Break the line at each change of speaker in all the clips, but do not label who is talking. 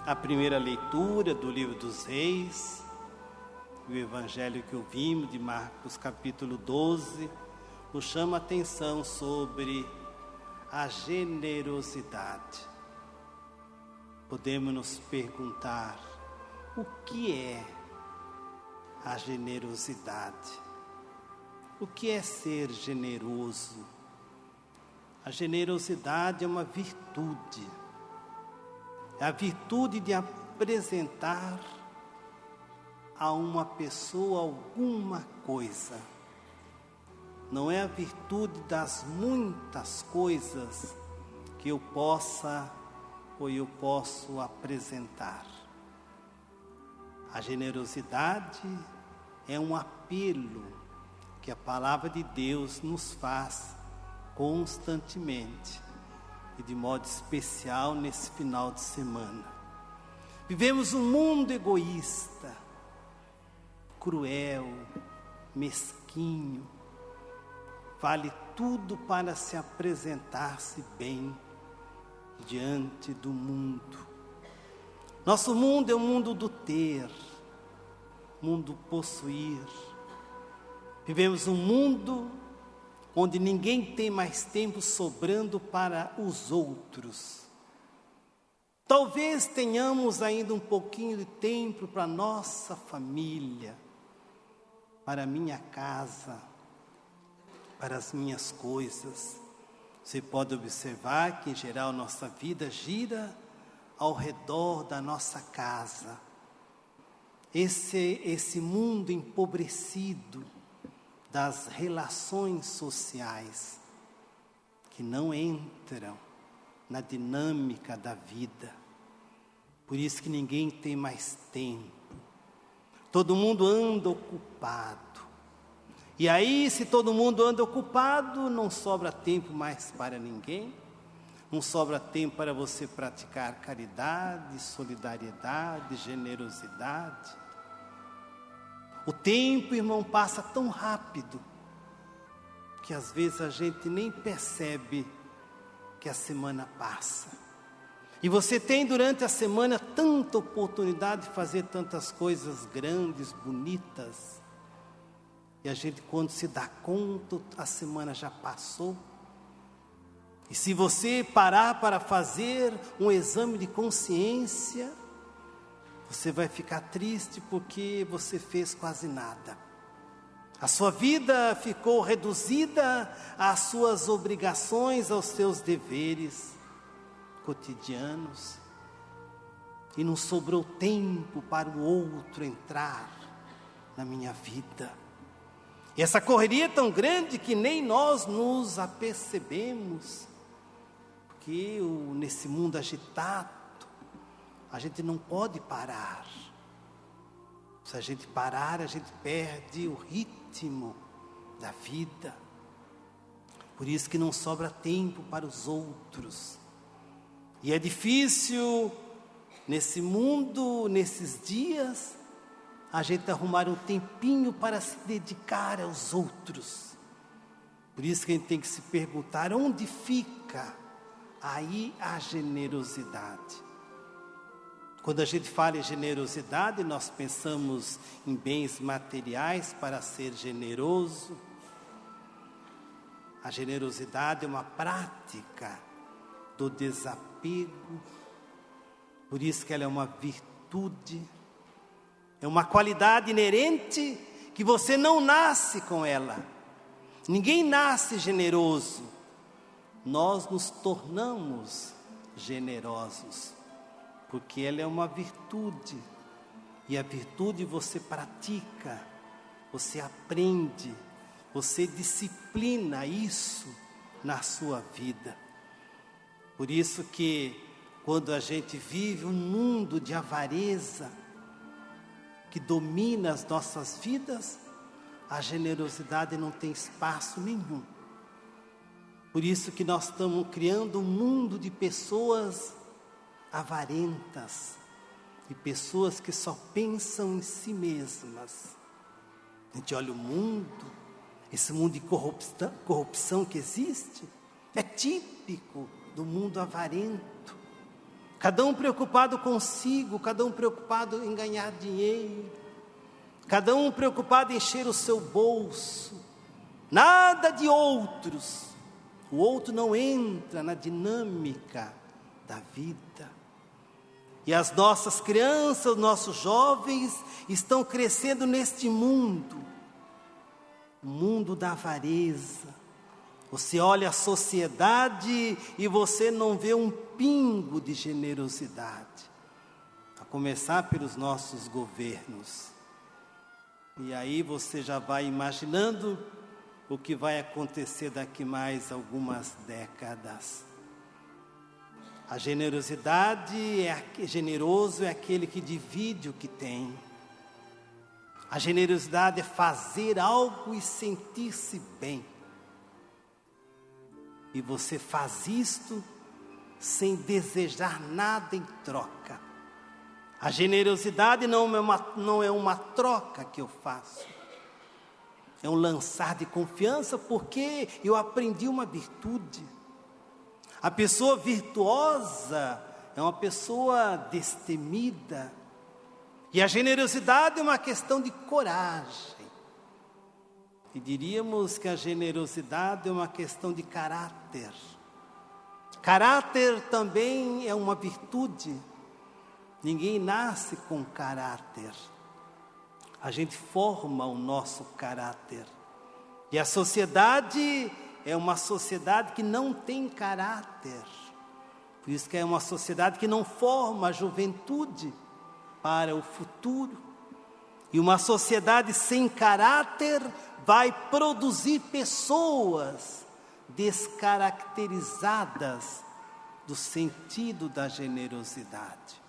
A primeira leitura do livro dos Reis, o evangelho que ouvimos de Marcos capítulo 12, nos chama a atenção sobre a generosidade. Podemos nos perguntar, o que é a generosidade? O que é ser generoso? A generosidade é uma virtude. É a virtude de apresentar a uma pessoa alguma coisa. Não é a virtude das muitas coisas que eu possa ou eu posso apresentar. A generosidade é um apelo que a palavra de Deus nos faz constantemente. E de modo especial nesse final de semana. Vivemos um mundo egoísta, cruel, mesquinho, vale tudo para se apresentar-se bem diante do mundo. Nosso mundo é o mundo do ter, mundo do possuir. Vivemos um mundo onde ninguém tem mais tempo sobrando para os outros. Talvez tenhamos ainda um pouquinho de tempo para nossa família, para a minha casa, para as minhas coisas. Você pode observar que, em geral, nossa vida gira ao redor da nossa casa. Esse mundo empobrecido das relações sociais, que não entram na dinâmica da vida. Por isso que ninguém tem mais tempo. Todo mundo anda ocupado. E aí, se todo mundo anda ocupado, não sobra tempo mais para ninguém. Não sobra tempo para você praticar caridade, solidariedade, generosidade. O tempo, irmão, passa tão rápido que às vezes a gente nem percebe que a semana passa. E você tem durante a semana tanta oportunidade de fazer tantas coisas grandes, bonitas. E a gente, quando se dá conta, a semana já passou. E se você parar para fazer um exame de consciência, você vai ficar triste porque você fez quase nada. A sua vida ficou reduzida às suas obrigações, aos seus deveres cotidianos. E não sobrou tempo para o outro entrar na minha vida. E essa correria é tão grande que nem nós nos apercebemos. Porque nesse mundo agitado, a gente não pode parar. Se a gente parar, a gente perde o ritmo da vida. Por isso que não sobra tempo para os outros. E é difícil, nesse mundo, nesses dias, a gente arrumar um tempinho para se dedicar aos outros. Por isso que a gente tem que se perguntar, onde fica aí a generosidade? Quando a gente fala em generosidade, nós pensamos em bens materiais para ser generoso. A generosidade é uma prática do desapego. Por isso que ela é uma virtude. É uma qualidade inerente que você não nasce com ela. Ninguém nasce generoso. Nós nos tornamos generosos. Porque ela é uma virtude, e a virtude você pratica, você aprende, você disciplina isso na sua vida. Por isso que quando a gente vive um mundo de avareza que domina as nossas vidas, a generosidade não tem espaço nenhum. Por isso que nós estamos criando um mundo de pessoas avarentas, de pessoas que só pensam em si mesmas. A gente olha o mundo, esse mundo de corrupção que existe, é típico do mundo avarento. Cada um preocupado consigo, cada um preocupado em ganhar dinheiro, cada um preocupado em encher o seu bolso, nada de outros. O outro não entra na dinâmica da vida. E as nossas crianças, os nossos jovens estão crescendo neste mundo, o mundo da avareza. Você olha a sociedade e você não vê um pingo de generosidade, a começar pelos nossos governos. E aí você já vai imaginando o que vai acontecer daqui mais algumas décadas. A generosidade generoso é aquele que divide o que tem. A generosidade é fazer algo e sentir-se bem. E você faz isto sem desejar nada em troca. A generosidade não é uma troca que eu faço. É um lançar de confiança, porque eu aprendi uma virtude. A pessoa virtuosa é uma pessoa destemida. E a generosidade é uma questão de coragem. E diríamos que a generosidade é uma questão de caráter. Caráter também é uma virtude. Ninguém nasce com caráter. A gente forma o nosso caráter. E a sociedade é uma sociedade que não tem caráter. Por isso que é uma sociedade que não forma a juventude para o futuro. E uma sociedade sem caráter vai produzir pessoas descaracterizadas do sentido da generosidade.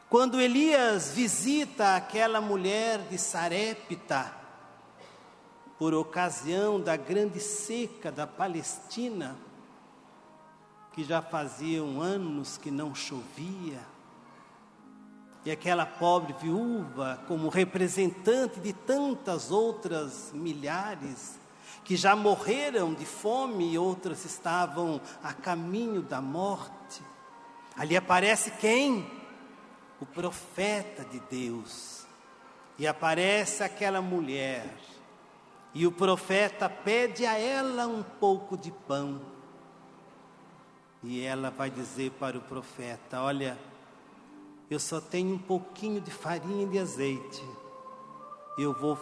Quando Elias visita aquela mulher de Sarepta, por ocasião da grande seca da Palestina, que já faziam anos que não chovia, e aquela pobre viúva, como representante de tantas outras milhares, que já morreram de fome e outras estavam a caminho da morte, ali aparece quem? O profeta de Deus. E aparece aquela mulher, e o profeta pede a ela um pouco de pão. E ela vai dizer para o profeta: olha, eu só tenho um pouquinho de farinha e de azeite. Eu vou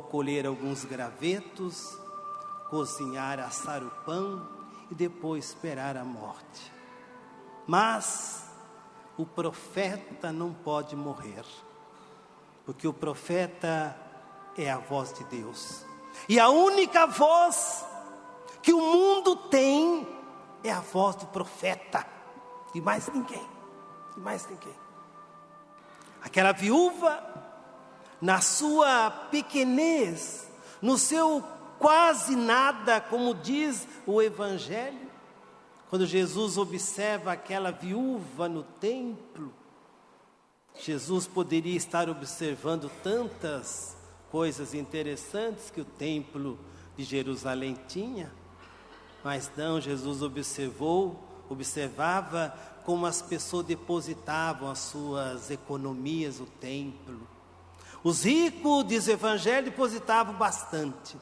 colher alguns gravetos, cozinhar, assar o pão e depois esperar a morte. Mas o profeta não pode morrer, porque o profeta é a voz de Deus. E a única voz que o mundo tem é a voz do profeta, e mais ninguém. E mais ninguém. Aquela viúva, na sua pequenez, no seu quase nada, como diz o Evangelho, quando Jesus observa aquela viúva no templo, Jesus poderia estar observando tantas coisas interessantes que o templo de Jerusalém tinha, mas não, Jesus observava como as pessoas depositavam as suas economias no templo. Os ricos, diz o Evangelho, depositavam bastante.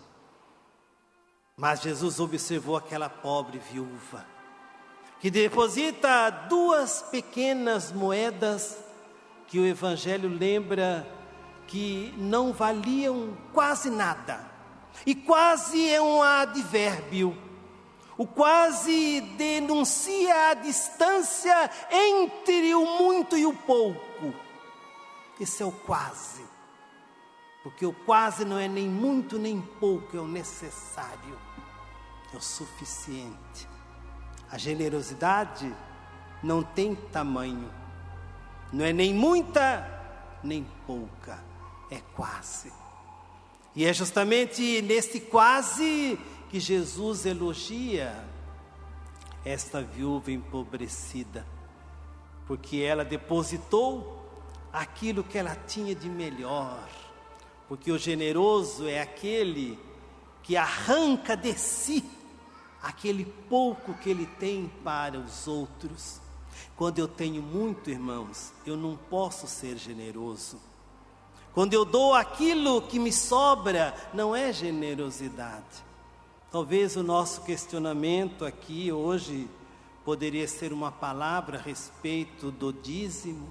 Mas Jesus observou aquela pobre viúva, que deposita 2 pequenas moedas, que o Evangelho lembra que não valiam quase nada. E quase é um advérbio. O quase denuncia a distância entre o muito e o pouco. Esse é o quase. Porque o quase não é nem muito nem pouco, é o necessário, é o suficiente. A generosidade não tem tamanho. Não é nem muita, nem pouca. É quase. E é justamente nesse quase que Jesus elogia esta viúva empobrecida, porque ela depositou aquilo que ela tinha de melhor, porque o generoso é aquele que arranca de si aquele pouco que ele tem para os outros. Quando eu tenho muito, irmãos, eu não posso ser generoso. Quando eu dou aquilo que me sobra, não é generosidade. Talvez o nosso questionamento aqui hoje poderia ser uma palavra a respeito do dízimo.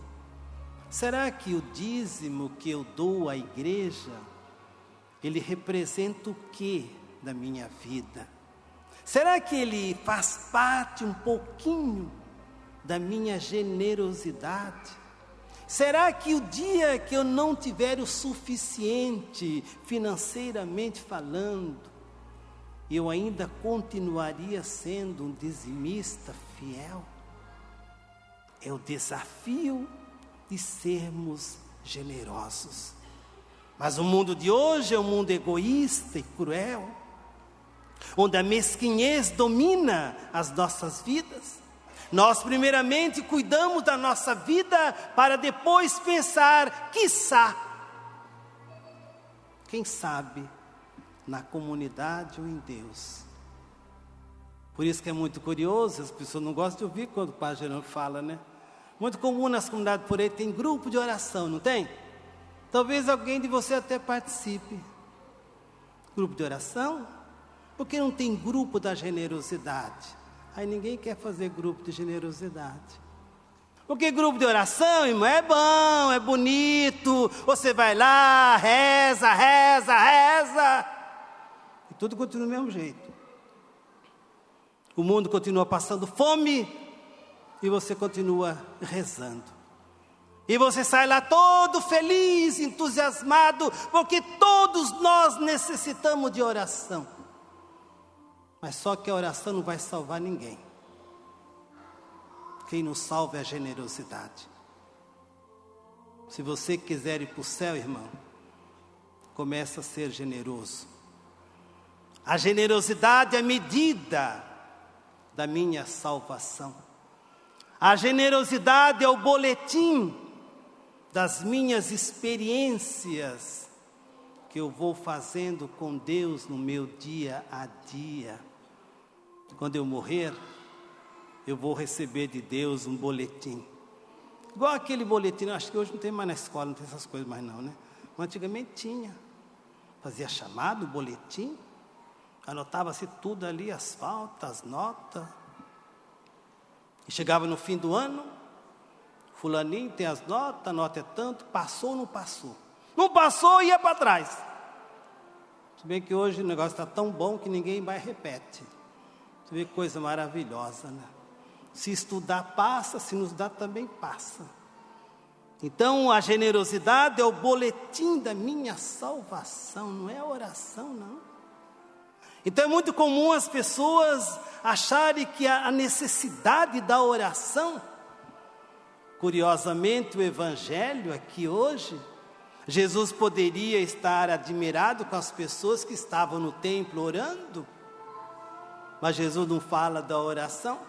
Será que o dízimo que eu dou à igreja, ele representa o que da minha vida? Será que ele faz parte um pouquinho da minha generosidade? Será que o dia que eu não tiver o suficiente financeiramente falando, eu ainda continuaria sendo um dizimista fiel? É o desafio de sermos generosos. Mas o mundo de hoje é um mundo egoísta e cruel, onde a mesquinhez domina as nossas vidas. Nós primeiramente cuidamos da nossa vida para depois pensar, quiçá, quem sabe, na comunidade ou em Deus. Por isso que é muito curioso, as pessoas não gostam de ouvir quando o Padre Gerônimo fala, né? Muito comum nas comunidades por aí, tem grupo de oração, não tem? Talvez alguém de você até participe. Grupo de oração? Por que não tem grupo da generosidade? Aí ninguém quer fazer grupo de generosidade. Porque grupo de oração, irmão, é bom, é bonito. Você vai lá, reza, e tudo continua do mesmo jeito. O mundo continua passando fome e você continua rezando. E você sai lá todo feliz, entusiasmado, porque todos nós necessitamos de oração. Mas só que a oração não vai salvar ninguém. Quem nos salva é a generosidade. Se você quiser ir para o céu, irmão, começa a ser generoso. A generosidade é a medida da minha salvação. A generosidade é o boletim das minhas experiências que eu vou fazendo com Deus no meu dia a dia. Quando eu morrer, eu vou receber de Deus um boletim. Igual aquele boletim, acho que hoje não tem mais na escola, não tem essas coisas mais não, né? Mas antigamente tinha. Fazia chamado, boletim, anotava-se tudo ali, as faltas, as notas. E chegava no fim do ano, fulaninho tem as notas, a nota é tanto, passou ou não passou? Não passou, ia para trás. Se bem que hoje o negócio está tão bom que ninguém mais repete. Você vê que coisa maravilhosa, né? Se estudar, passa, se nos dá, também passa. Então, a generosidade é o boletim da minha salvação, não é a oração, não. Então, é muito comum as pessoas acharem que a necessidade da oração, curiosamente, o Evangelho aqui hoje, Jesus poderia estar admirado com as pessoas que estavam no templo orando, mas Jesus não fala da oração.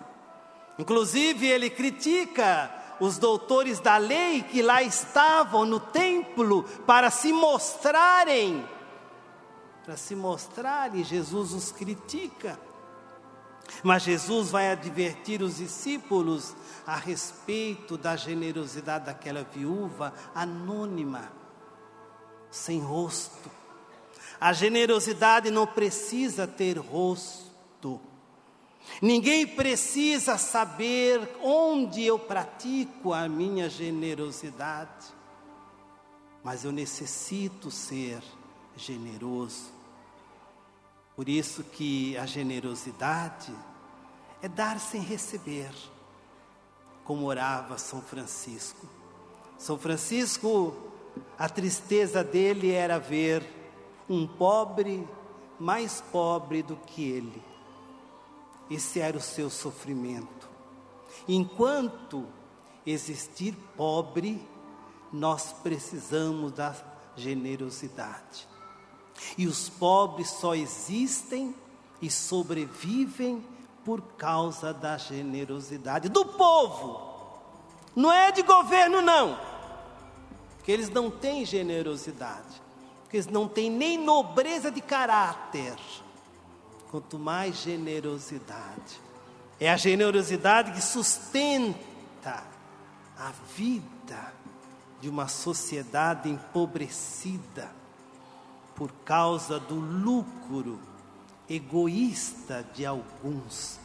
Inclusive ele critica os doutores da lei que lá estavam no templo para se mostrarem. Jesus os critica. Mas Jesus vai advertir os discípulos a respeito da generosidade daquela viúva anônima, sem rosto. A generosidade não precisa ter rosto. Ninguém precisa saber onde eu pratico a minha generosidade. Mas eu necessito ser generoso. Por isso que a generosidade é dar sem receber, como orava São Francisco. São Francisco, a tristeza dele era ver um pobre mais pobre do que ele. Esse era o seu sofrimento. Enquanto existir pobre, nós precisamos da generosidade. E os pobres só existem e sobrevivem por causa da generosidade do povo. Não é de governo, não. Porque eles não têm generosidade. Porque eles não têm nem nobreza de caráter. Quanto mais generosidade. É a generosidade que sustenta apresentar a vida de uma sociedade empobrecida por causa do lucro egoísta de alguns.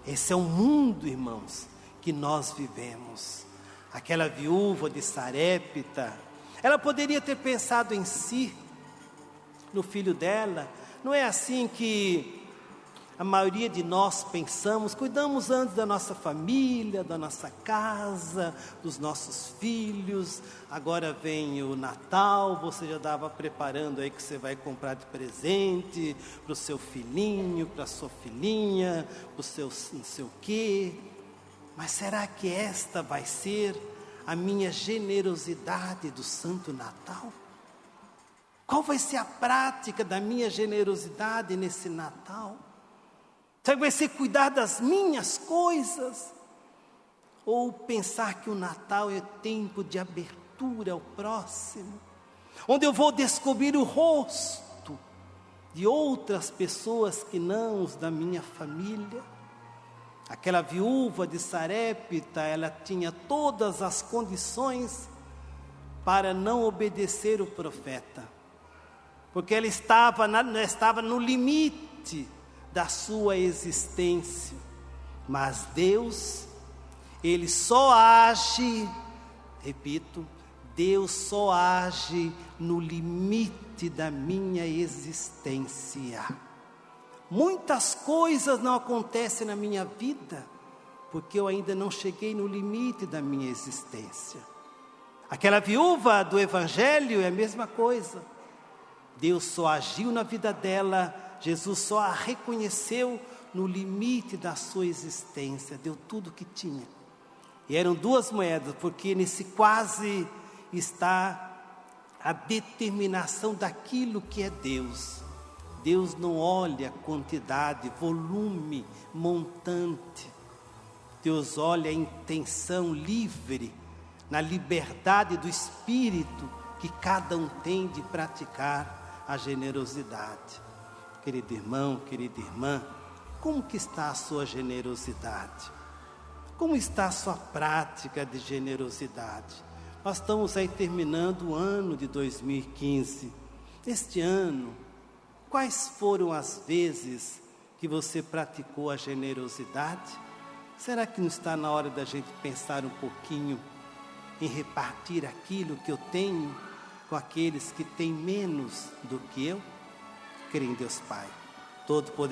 Esse é o mundo, irmãos, que nós vivemos. Aquela viúva de Sarepta, ela poderia ter pensado em si, no filho dela. Não é assim que a maioria de nós pensamos? Cuidamos antes da nossa família, da nossa casa, dos nossos filhos. Agora vem o Natal, você já estava preparando aí que você vai comprar de presente para o seu filhinho, para a sua filhinha, para o seu não sei o quê. Mas será que esta vai ser a minha generosidade do Santo Natal? Qual vai ser a prática da minha generosidade nesse Natal? Será que vai ser cuidar das minhas coisas? Ou pensar que o Natal é tempo de abertura ao próximo, onde eu vou descobrir o rosto de outras pessoas que não os da minha família? Aquela viúva de Sarepta, ela tinha todas as condições para não obedecer o profeta, porque ela estava no limite da sua existência. Mas Deus, Ele só age, repito, Deus só age no limite da minha existência. Muitas coisas não acontecem na minha vida, porque eu ainda não cheguei no limite da minha existência. Aquela viúva do Evangelho é a mesma coisa. Deus só agiu na vida dela, Jesus só a reconheceu no limite da sua existência, deu tudo o que tinha. E eram 2 moedas, porque nesse quase está a determinação daquilo que é Deus. Deus não olha quantidade, volume, montante. Deus olha a intenção livre, na liberdade do Espírito que cada um tem de praticar a generosidade. Querido irmão, querida irmã, como que está a sua generosidade? Como está a sua prática de generosidade? Nós estamos aí terminando o ano de 2015. Este ano, quais foram as vezes que você praticou a generosidade? Será que não está na hora da gente pensar um pouquinho em repartir aquilo que eu tenho com aqueles que têm menos do que eu? Creio em Deus Pai Todo-Poderoso.